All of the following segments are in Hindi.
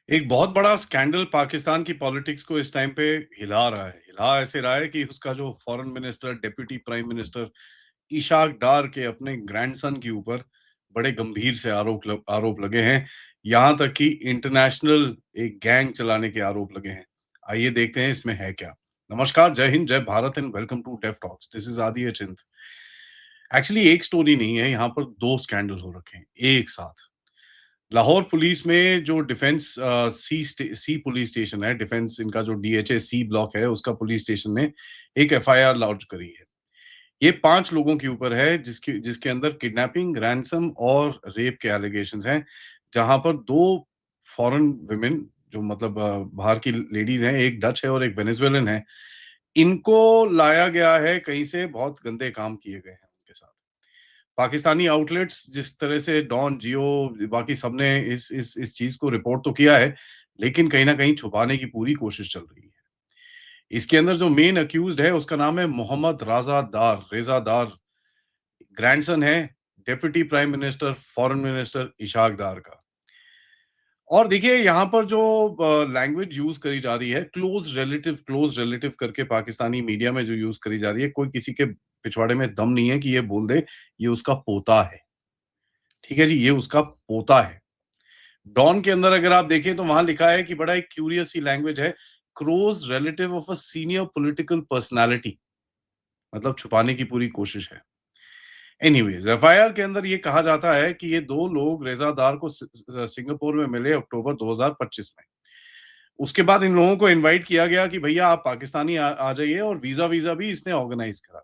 एक बहुत बड़ा स्कैंडल पाकिस्तान की पॉलिटिक्स को इस टाइम पे हिला रहा है। हिला ऐसे रहा है कि उसका जो foreign minister, deputy prime minister Ishaq Dar के अपने ग्रैंडसन के ऊपर बड़े गंभीर से आरोप लगे हैं। यहाँ तक कि इंटरनेशनल एक गैंग चलाने के आरोप लगे हैं। आइए देखते हैं इसमें है क्या। नमस्कार, जय हिंद, जय Bharat and welcome to deaf talks. This is Adi Chint. Actually एक स्टोरी नहीं है, यहाँ पर 2 स्कैंडल हो रखे हैं एक साथ। लाहौर पुलिस में जो डिफेंस सी पुलिस स्टेशन है, डिफेंस इनका जो डीएचए सी ब्लॉक है, उसका पुलिस स्टेशन ने एक एफआईआर लॉन्च करी है। ये 5 लोगों के ऊपर है जिसके जिसके अंदर किडनैपिंग, रैंसम और रेप के एलिगेशंस हैं, जहां पर 2 फॉरेन वुमेन जो मतलब बाहर की लेडीज हैं, एक डच है और एक वेनेजुएलन है। इनको लाया गया है कहीं से, बहुत गंदे काम किए गए हैं उनके साथ। पाकिस्तानी आउटलेट्स जिस तरह से डॉन, जियो, बाकी सबने इस चीज को रिपोर्ट तो किया है, लेकिन कहीं ना कहीं छुपाने की पूरी कोशिश चल रही है। इसके अंदर जो मेन अक्यूज्ड है उसका नाम है मोहम्मद रेजा दार, ग्रैंडसन है deputy prime minister, foreign minister Ishaq Dar का। और देखिए यहाँ पर जो लैंग्वेज यूज करी जा रही है, क्लोज रिलेटिव करके पाकिस्तानी मीडिया में जो यूज करी जा रही है, कोई किसी के पिछवाड़े में दम नहीं है कि ये बोल दे ये उसका पोता है। ठीक है जी, ये उसका पोता है। डॉन के अंदर अगर आप देखें तो वहां लिखा है कि बड़ा एक क्यूरियस सी लैंग्वेज है, close relative of a senior political personality, मतलब छुपाने की पूरी कोशिश है। एनीवेज, एफआईआर के अंदर ये कहा जाता है कि ये 2 लोग रेजादार को सिंगापुर में मिले अक्टूबर 2025 में। उसके बाद इन लोगों को इनवाइट किया गया कि भैया आप पाकिस्तानी आ जाइए, और वीजा वीजा भी इसने ऑर्गेनाइज करा।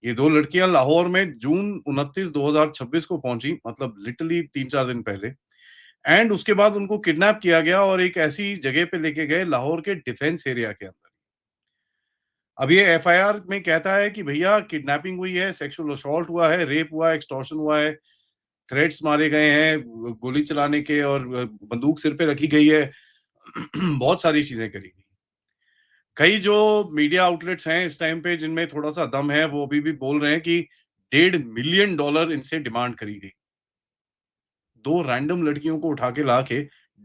ये 2 लड़कियां लाहौर में जून 29 2026 को पहुंची, मतलब लिटरली 3-4 दिन पहले। एंड उसके बाद उनको किडनैप किया गया और एक ऐसी जगह पे लेके गए लाहौर के डिफेंस एरिया के अंदर। अब ये एफआईआर में कहता है कि भैया किडनैपिंग हुई है, सेक्सुअल असॉल्ट हुआ है, रेप हुआ है, एक्सटॉर्शन हुआ है, थ्रेट्स मारे गए हैं, गोली चलाने के, और बंदूक सिर पे रखी गई है। बहुत सारी चीजें करी गई। कई जो मीडिया आउटलेट्स हैं इस टाइम पे जिनमें थोड़ा सा दम है, वो अभी भी बोल रहे हैं कि $1.5 मिलियन इनसे डिमांड करी गई। 2 रैंडम लड़कियों को उठा के लाके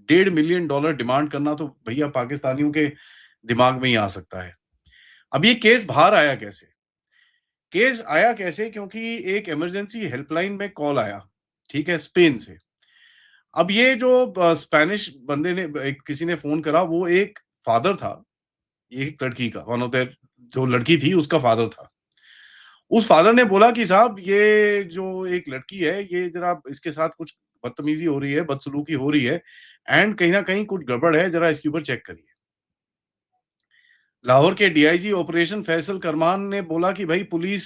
$1.5 मिलियन डिमांड करना, तो भैया पाकिस्तानियों के दिमाग में ही आ सकता है। अब ये केस बाहर आया कैसे? केस आया कैसे? क्योंकि एक इमरजेंसी हेल्पलाइन में कॉल आया, ठीक है, स्पेन से। अब ये जो स्पेनिश बंदे ने, एक किसी ने फ़ोन करा, वो एक फादर था, एक लड़की का, वन ऑफ देयर, जो लड़की थी उसका फादर था। उस फादर ने बोला कि साहब ये जो एक लड़की है, ये ज़रा इसके साथ कुछ बदतमीज़ी हो रही है, बदसलूकी हो रही है, एंड कहीं न कहीं कुछ गड़बड़ है, ज़रा इसके ऊपर चेक करिए। लाहौर के डीआईजी ऑपरेशन फैसल करमान ने बोला कि भाई police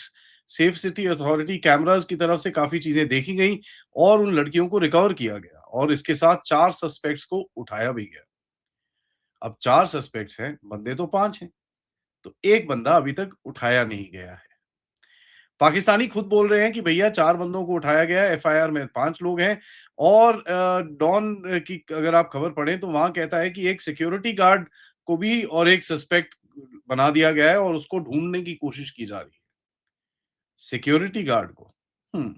safe city authority cameras की तरफ से काफ़ी चीज़ें देखी गई और उन लड़कियों को रिकवर किया गया, और इसके साथ 4 सस्पेक्ट्स को उठाया भी गया। अब 4 सस्पेक्ट्स हैं, बंदे तो 5 हैं, तो एक बंदा अभी तक उठाया नहीं गया है। पाकिस्तानी खुद बोल रहे हैं कि भैया 4 बंदों को उठाया गया है, एफआईआर में 5 लोग हैं। और डॉन की अगर आप खबर पढ़ें तो वहाँ कहता है कि एक सिक्योरिटी गार्ड को भी और एक सस्पेक्ट बना दिया गया है और उसको ढूँढने की कोशिश की जा रही है। सिक्योरिटी गार्ड को। हुँ।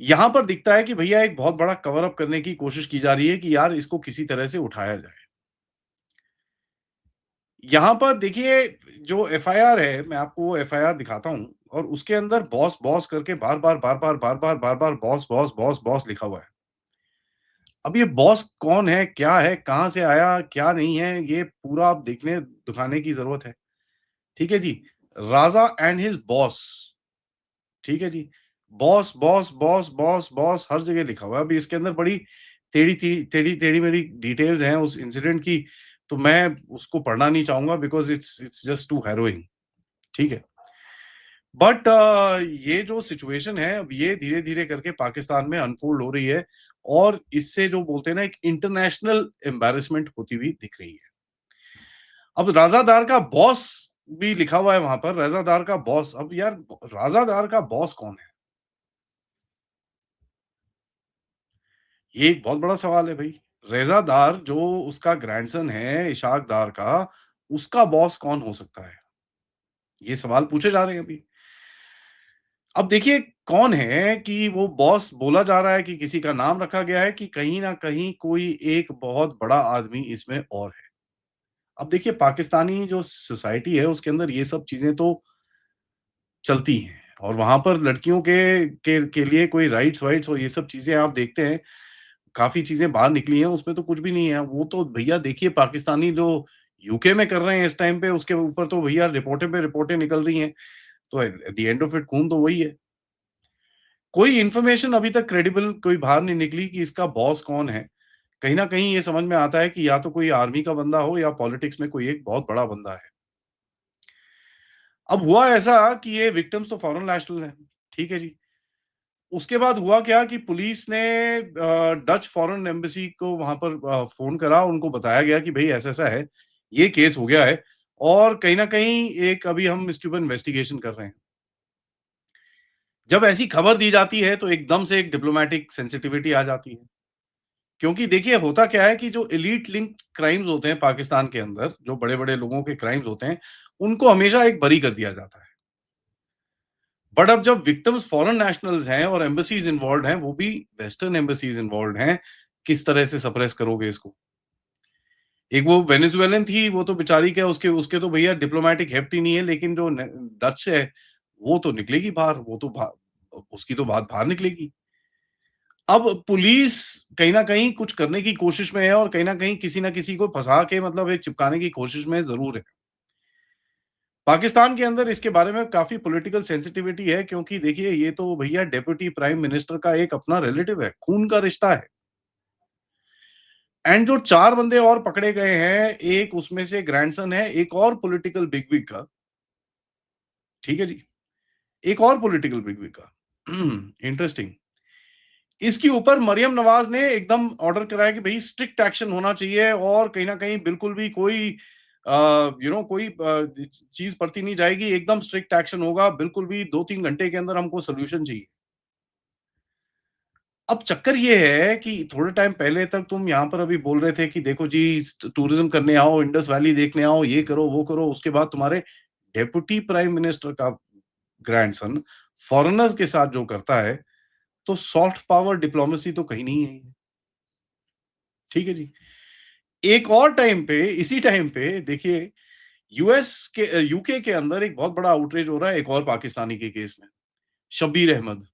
यहाँ पर दिखता है कि भैया एक बहुत बड़ा कवर अप करने की कोशिश की जा रही है कि यार इसको किसी तरह से उठाया जाए। यहाँ पर देखिए, जो एफआईआर है, मैं आपको वो एफआईआर दिखाता हूँ, और उसके अंदर बॉस, बॉस करके बार-बार बॉस, बॉस, बॉस, बॉस लिखा हुआ है। अब ये बॉस कौन है, क्या है, कहाँ से आया, क्या नहीं है, ये पूरा आप देखने दिखाने की ज़रूरत है। ठीक है जी? राज़ा एंड हिज़ बॉस, ठीक है जी? Boss, boss, boss, boss, boss हर जगह लिखा हुआ है। अभी इसके अंदर बड़ी टेढ़ी-मेढ़ी डिटेल्स हैं उस इंसिडेंट की, तो मैं उसको पढ़ना नहीं चाहूँगा because it's just too harrowing, ठीक है? बट ये जो सिचुएशन है, अब ये धीरे-धीरे करके पाकिस्तान में अनफोल्ड हो रही है, और इससे जो बोलते हैं ना, एक इंटरनेशनल एम्बैरेसमेंट होती हुई दिख रही है। अब राज़ादार का बॉस भी लिखा हुआ है वहाँ पर, रज़ादार का बॉस। अब यार राज़ादार का बॉस कौन है? ये एक बहुत बड़ा सवाल है भई। रेज़ादार जो उसका ग्रैंडसन है इशाक डार का, उसका बॉस कौन हो सकता है? ये सवाल पूछे जा रहे हैं अभी। अब देखिए कौन है कि वो बॉस बोला जा रहा है कि किसी का नाम रखा गया है कि कहीं न कहीं कोई एक बहुत बड़ा आदमी इसमें और है। अब देखिए पाकिस्तानी जो सोसाइटी है उसके अंदर ये सब चीज़ें तो चलती हैं और वहाँ पर लड़कियों के लिए कोई राइट्स-वाइट्स और ये सब चीज़ें आप देखते हैं, काफ़ी चीज़ें बाहर निकली हैं, उसमें तो कुछ भी नहीं है। वो तो भैया देखिए पाकिस्तानी जो यूके में कर रहे हैं इस टाइम पे उसके ऊपर तो भैया रिपोर्टें पे रिपोर्टें निकल रही हैं। तो at the end of it खून तो वही है। कोई इन्फॉर्मेशन अभी तक क्रेडिबल कोई बाहर नहीं निकली कि इसका बॉस कौन है। कहीं न कहीं ये समझ में आता है कि या तो कोई आर्मी का बंदा हो या पॉलिटिक्स में कोई एक बहुत बड़ा बंदा है। अब हुआ ऐसा कि ये विक्टिम्स तो फॉरेन नेशनल हैं, ठीक है जी। उसके बाद हुआ क्या कि पुलिस ने डच फॉरेन एम्बेसी को वहाँ पर फ़ोन करा, उनको बताया गया कि भई ऐसा-ऐसा है, ये केस हो गया है और कहीं न कहीं एक अभी हम इसके ऊपर इन्वेस्टिगेशन कर रहे हैं। जब ऐसी खबर दी जाती है तो एकदम से एक डिप्लोमैटिक सेंसिटिविटी आ जाती है। क्योंकि देखिए होता क्या है कि जो एलीट लिंक्ड क्राइम्स होते हैं पाकिस्तान के अंदर, जो बड़े-बड़े लोगों के क्राइम्स होते हैं, उनको हमेशा एक बरी कर दिया जाता है। बट अब जब विक्टिम्स फॉरेन नेशनल्स हैं और एम्बसीज़ इन्वॉल्व्ड हैं, वो भी वेस्टर्न एम्बसीज़ इन्वॉल्व्ड हैं, किस तरह से सप्रेस करोगे इसको? एक वो वेनेजुएलन थी, वो तो बेचारी क्या उसके उसके तो भैया डिप्लोमैटिक हेफ्ट ही नहीं है, लेकिन जो न डच है, वो तो निकलेगी बाहर, वो तो उसकी तो बात बाहर निकलेगी। अब पुलिस कहीं न कहीं कुछ करने की कोशिश में है और कहीं न कहीं किसी न किसी को फँसा के मतलब एक चिपकाने की कोशिश में ज़रूर है। पाकिस्तान के अंदर इसके बारे में काफ़ी पॉलिटिकल सेंसिटिविटी है क्योंकि देखिए ये तो भैया डिप्टी प्राइम मिनिस्टर का एक अपना रिलेटिव है, खून का रिश्ता है। एंड जो 4 बंदे और पकड़े गए हैं, एक उसमें से ग्रैंडसन है एक और पॉलिटिकल बिगविग का, ठीक है जी? एक और पॉलिटिकल बिगविग का। इंटरेस्टिंग। इसके ऊपर मरियम नवाज़ ने एकदम ऑर्डर कराया कि भई स्ट्रिक्ट एक्शन होना चाहिए और कहीं न कहीं बिल्कुल भी कोई कोई चीज़ बरती नहीं जाएगी, एकदम स्ट्रिक्ट एक्शन होगा, बिल्कुल भी 2-3 घंटे के अंदर हमको सॉल्यूशन चाहिए। अब चक्कर ये है कि थोड़े टाइम पहले तक तुम यहाँ पर अभी बोल रहे थे कि देखो जी टूरिज्म करने आओ, इंडस वैली देखने आओ, ये करो, वो करो, उसके बाद तुम्हारे डेप्यूटी प्राइम मिनिस्टर का ग्रैंडसन फॉरेनर्स के साथ जो करता है, तो सॉफ्ट पावर डिप्लोमेसी तो कहीं नहीं है ये। ठीक है जी। एक और टाइम पे इसी टाइम पे देखिए यूके के अंदर एक बहुत बड़ा आउटरेज हो रहा है एक और पाकिस्तानी के केस में, शब्बीर अहमद।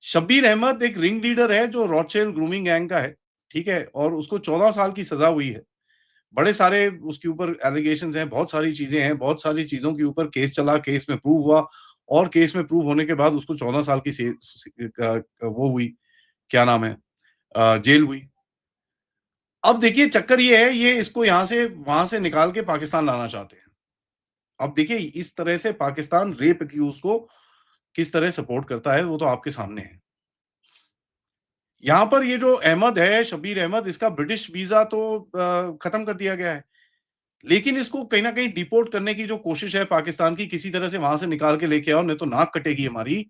शब्बीर अहमद एक रिंग लीडर है जो रॉथस्चिल्ड ग्रूमिंग गैंग का है, ठीक है? और उसको 14 साल की सज़ा हुई है। बड़े सारे उसके ऊपर एलिगेशंस हैं, बहुत सारी चीज़ें हैं, बहुत सारी चीज़ों के ऊपर केस चला, केस में प्रूव हुआ और केस में प्रूव होने के बाद उसको 14 साल की से स वो हुई, क्या नाम है जेल हुई। अब देखिए चक्कर ये है, ये इसको यहाँ से वहाँ से निकाल के पाकिस्तान लाना चाहते हैं। अब देखिए इस तरह से पाकिस्तान रेप एक्यूज़ को किस तरह सपोर्ट करता है, वो तो आपके सामने है। यहाँ पर ये जो अहमद है, शब्बीर अहमद, इसका ब्रिटिश वीज़ा तो खत्म कर दिया गया है। लेकिन इसको कहीं न कहीं डिपोर्ट करने की जो कोशिश है पाकिस्तान की, किसी तरह से वहाँ से निकाल के लेके आओ, नहीं तो नाक कटेगी हमारी।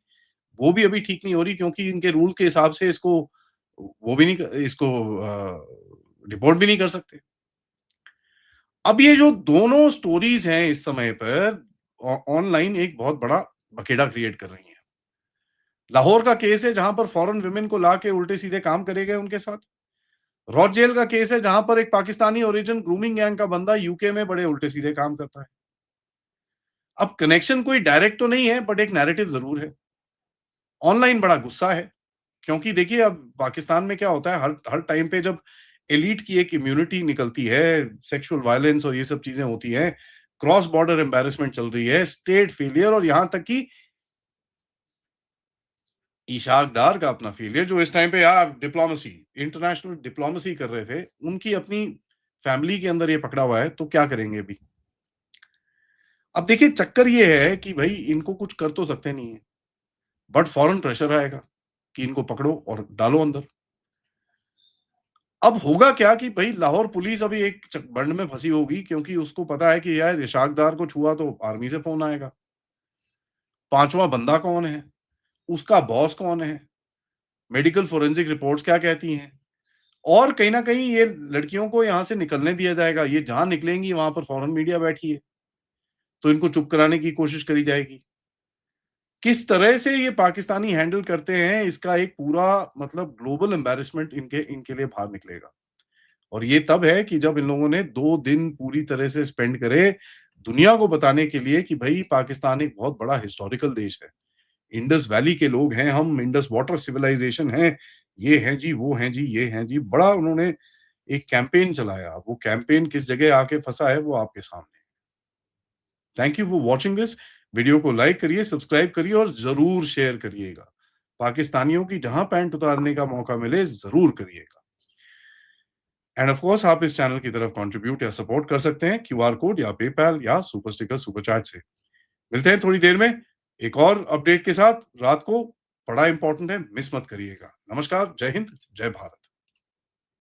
वो भी अभी ठीक नहीं हो रही क्योंकि इनके रूल के हिसाब से इसको वो भी नहीं क इसको डिपोर्ट भी नहीं कर सकते। अब ये जो दोनों स्टोरीज़ हैं इस समय पर ऑनलाइन एक बहुत बड़ा बखेड़ा क्रिएट कर रही हैं। लाहौर का केस है जहाँ पर फॉरेन वुमेन को लाके उल्टे-सीधे काम करे गए उनके साथ। रॉथ जेल का केस है जहाँ पर एक पाकिस्तानी ओरिजिन ग्रूमिंग गैंग का बंदा यूके में बड़े उल्टे-सीधे काम करता है। अब कनेक्शन कोई डायरेक्ट तो नहीं है बट एक नैरेटिव ज़रूर है। ऑनलाइन बड़ा गुस्सा है, क्योंकि देखिए अब पाकिस्तान में क्या होता है हर हर टाइम पे जब एलीट की एक इम्यूनिटी निकलती है, सेक्सुअल वायलेंस और ये सब चीज़ें होती हैं, क्रॉस बॉर्डर एम्बैरेसमेंट चल रही है, स्टेट फेलियर और यहाँ तक कि इशाक डार का अपना फेलियर जो इस टाइम पे यार डिप्लोमेसी, इंटरनेशनल डिप्लोमेसी कर रहे थे, उनकी अपनी फैमिली के अंदर ये पकड़ा हुआ है, तो क्या करेंगे अभी? अब देखिए चक्कर ये है कि भई इनको कुछ कर तो सकते नहीं है, बट फॉरेन प्रेशर आएगा कि इनको पकड़ो और डालो अंदर। अब होगा क्या कि भई लाहौर पुलिस अभी एक बंड में फँसी होगी क्योंकि उसको पता है कि यार इशाक डार को छुआ तो आर्मी से फ़ोन आएगा। 5वाँ बंदा कौन है? उसका बॉस कौन है? मेडिकल फोरेंसिक रिपोर्ट्स क्या कहती हैं? और कहीं न कहीं ये लड़कियों को यहाँ से निकलने दिया जाएगा। ये जहाँ निकलेंगी वहाँ पर फॉरेन मीडिया बैठी है, तो इनको चुप कराने की कोशिश करी जाएगी। किस तरह से ये पाकिस्तानी हैंडल करते हैं, इसका एक पूरा मतलब ग्लोबल एम्बैरेसमेंट इनके इनके लिए बाहर निकलेगा। और ये तब है कि जब इन लोगों ने 2 दिन पूरी तरह से स्पेंड करे दुनिया को बताने के लिए कि भई पाकिस्तान एक बहुत बड़ा हिस्टोरिकल देश है। इंडस वैली के लोग हैं हम, इंडस वाटर सिविलाइजेशन है, ये हैं जी, वो हैं जी, ये हैं जी। बड़ा उन्होंने एक कैंपेन चलाया। वो कैंपेन किस जगह आके फँसा है, वो आपके सामने है। Thank you for watching this. Video को लाइक करिए, सब्सक्राइब करिए और ज़रूर शेयर करिएगा। पाकिस्तानियों की जहाँ पैंट उतारने का मौका मिले, ज़रूर करिएगा। एंड ऑफ कोर्स आप इस चैनल की तरफ कंट्रीब्यूट या सपोर्ट कर सकते हैं क्यूआर कोड या पेपैल या सुपर स्टिकर, सुपर चैट से। मिलते हैं थोड़ी देर में एक और अपडेट के साथ। रात को बड़ा इंपॉर्टेंट है, मिस मत करिएगा। नमस्कार, जय हिंद, जय भारत।